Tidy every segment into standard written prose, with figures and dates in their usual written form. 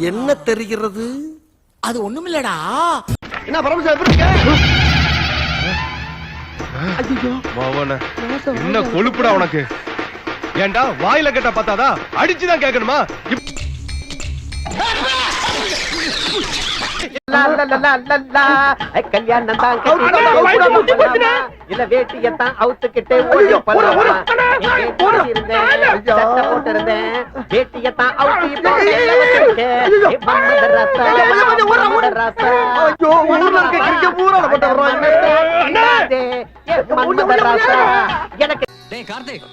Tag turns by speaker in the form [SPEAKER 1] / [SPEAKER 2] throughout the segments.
[SPEAKER 1] என்ன தெரிகிறது?
[SPEAKER 2] அது ஒண்ணுமில்லடா.
[SPEAKER 1] என்ன பரமசிவம் எப்படி இருக்க?
[SPEAKER 3] என்ன கொழுப்புடா உனக்கு? ஏண்டா வாயில கேட்ட பார்த்தாதா அடிச்சுதான் கேட்கணுமா?
[SPEAKER 4] கல்யாணம் தான் இல்ல வேட்டியத்தான் அவுத்துக்கிட்டு போட்டிருந்தேன் வேட்டியத்தான் எனக்கு
[SPEAKER 5] கார்த்திக்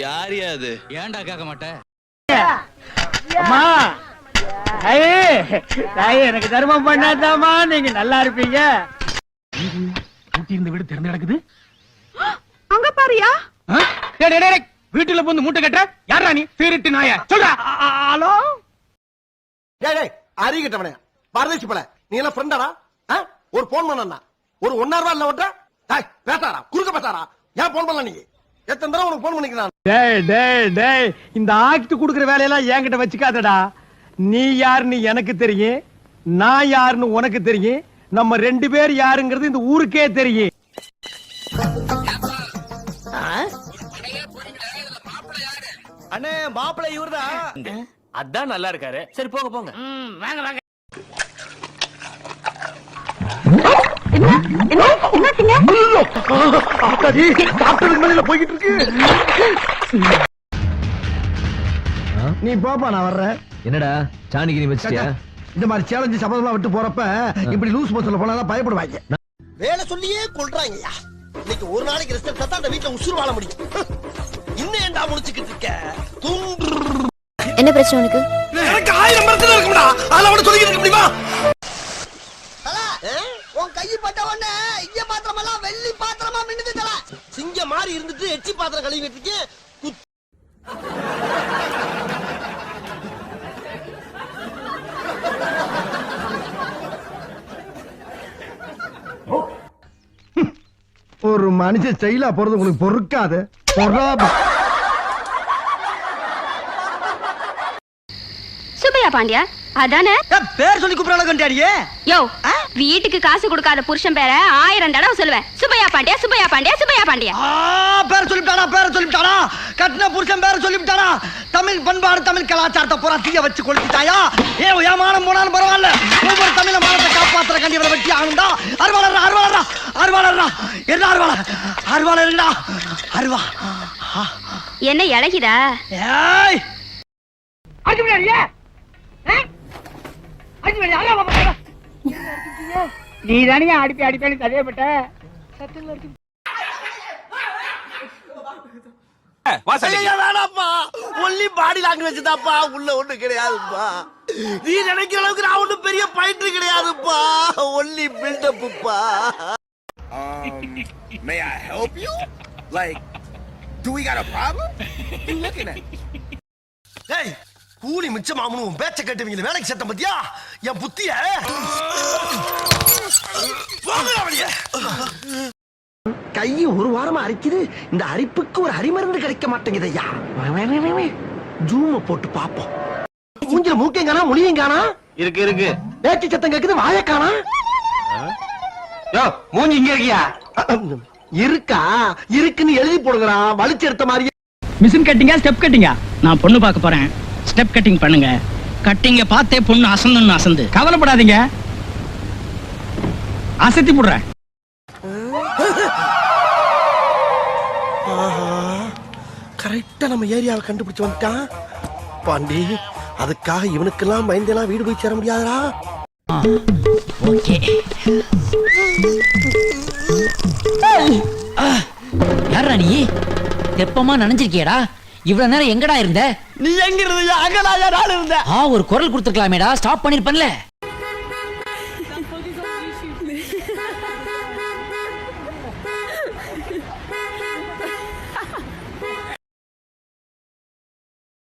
[SPEAKER 5] யாரியா அது? ஏன்டா கேட்க மாட்டேன்?
[SPEAKER 4] எனக்கு தர்மம் பண்ணாதாமா நீங்க நல்லா இருப்பீங்க.
[SPEAKER 6] இந்த வீடு திறந்து கிடக்குது.
[SPEAKER 7] அங்க பாரியா?
[SPEAKER 6] வீட்டுல வந்து மூட்டை கட்டுற யாரா நீ? திருட்டு நாய சொல்ற. ஹலோ
[SPEAKER 1] அறிகிட்டவனே பரதேசி பல நீ எல்லாம் ஃப்ரெண்டாடா? ஒரு போன் பண்ணா ஒரு 1 ரூபா இல்ல ஓட்ட பேசாரா குறுக்க பேசாரா? ஏன் போன் பண்ணல? நீ எத்தனை தடவை உனக்கு போன் பண்ணிக்கிறான்?
[SPEAKER 6] டேய் டேய் டேய் இந்த ஆக்ட் குடுக்குற வேலையெல்லாம் என்கிட்ட வச்சுக்காதடா. நீ யாருன்னு எனக்கு தெரியும், நான் யாருன்னு உனக்கு தெரியும், நம்ம 2 பேர் யாருங்கிறது இந்த ஊருக்கே தெரியும்.
[SPEAKER 2] அண்ணே மாப்பிள்ளை இவர்தான்.
[SPEAKER 5] அதான் நல்லா இருக்காரு. சரி போங்க போங்க.
[SPEAKER 2] வாங்க வாங்க.
[SPEAKER 1] போய்கிட்டு இருக்கு.
[SPEAKER 6] நீ போப்பா நான் வர்றேன்.
[SPEAKER 8] என்னடா சாணிக்கு நீ வச்சிட்டியா?
[SPEAKER 6] இந்த மாதிரி சேலஞ்சு சபதம்லாம் விட்டு போறப்ப இப்படி லூஸ் மோஷன்ல போனா பயப்படுவாங்க.
[SPEAKER 1] வேலை சொல்லியே கொள்றாங்கய்யா. இன்னைக்கு ஒரு நாளைக்கு ரெஸ்ட் எடுத்தா அந்த வீட்டுல உசுறு வாழ முடியும். இன்னும் ஏன்டா முடிச்சுக்கிட்டு இருக்க?
[SPEAKER 7] என்ன பிரச்சனை உனக்கு?
[SPEAKER 1] எனக்கு 1000 பிரச்சனை இருக்கும்டா. அதெல்லாம் அவன சொல்லிக்கிட்டு இருக்க முடியுமா? உன் கை பட்ட உடனே இங்க பாத்திரமெல்லாம் வெள்ளி பாத்திரமா மின்னுது தல. சிங்க மாதிரி இருந்துட்டு எச்சி பாத்திரம் கழுவிட்டு இருக்கேன்.
[SPEAKER 6] ஒரு மனுஷன் செயலா போறது உங்களுக்கு பொறுக்காது.
[SPEAKER 7] சுப்பையா பாண்டியா அதானே?
[SPEAKER 2] பேர் சொல்லி கூப்பிடறானே.
[SPEAKER 7] யோ வீட்டுக்கு காசு கொடுக்காத புருஷன் பேரை 1000 தடவை சொல்லுவேன். சுப்பையா பாண்டியா சுப்பையா பாண்டியா சுப்பையா பாண்டியா.
[SPEAKER 2] பேர் சொல்லிட்டானா கட்டின புருஷன் பேர் சொல்லிவிட்டானா? தமிழ் பண்பாடு தமிழ் கலாச்சாரத்தை பூரா தீய வச்சு கொளுத்திட்டாயா? ஏமானம் போனாலும் பரவாயில்ல, ஒவ்வொரு தமிழ மானத்தை காப்பாத்துற கண்டி இவரை வெட்டி ஆகுண்டா. அருவாளர்டா என்ன அருவாளர்டா அருவா
[SPEAKER 7] என்ன இழகிதா?
[SPEAKER 2] ஏய்
[SPEAKER 4] நீ தானே அடிப்பேன்னு கதையப்பட்ட.
[SPEAKER 1] வேணாப்பா, ஒன்லி பாடி லாங்குவேஜ் தான்ப்பா, உள்ள ஒண்ணு கிடையாதுப்பா. நீ நினைக்கிற அளவுக்கு நான் ஒண்ணு பெரிய பயிற்று கிடையாதுப்பா, only பில்டப்புப்பா.
[SPEAKER 9] May I help you? Like, do we got a problem? What you looking at?
[SPEAKER 1] டேய், கூலி மிச்சமாமனு உன் பேச்ச கேட்டவங்கள வேலைக்கு சேர்த்த பத்தியா என் புத்திய? கை ஒரு வாரமா அரிக்குது. இந்த அரிப்புக்கு ஒரு அரிமருந்து கிடைக்க மாட்டேங்குது ஐயா. ஜூம போட்டு பாப்போம். மூஞ்சில மூக்கையும் காணா மொழியும் காணா.
[SPEAKER 3] இருக்கு
[SPEAKER 1] பேச்சு சத்தம் கேக்குது, வாய காணா.
[SPEAKER 3] மூஞ்சி இங்க இருக்கியா?
[SPEAKER 1] இருக்கா இருக்குன்னு எழுதி போடுங்கடா, வலிச்சு எடுத்த மாதிரி.
[SPEAKER 4] மிஷின் கட்டிங்கா ஸ்டெப் கட்டிங்கா? நான் பொண்ணு பார்க்க போறேன். ஸ்டெப் கட்டிங் பண்ணுங்க. கட்டிங்க பார்த்தே பொண்ணு அசந்து. கவலைப்படாதீங்க, அசத்தி போடுறேன்.
[SPEAKER 1] கரெக்டா நம்ம ஏரியாவை கண்டுபிடிச்சு வந்துட்டான் பாண்டி. அதுக்காக இவனுக்கெல்லாம் பயந்தெல்லாம் வீடு போய் சேர முடியாதா?
[SPEAKER 4] ஓகே.
[SPEAKER 10] யாரா நீ? தெப்பமா நனைஞ்சிருக்கியடா? இவ்வளவு நேரம் எங்கடா இருந்த?
[SPEAKER 2] நீ எங்க இருந்த? அங்கடா இருந்த.
[SPEAKER 10] ஒரு குரல் கொடுத்துருக்கலாமேடா, ஸ்டாப் பண்ணிருப்பேன்ல.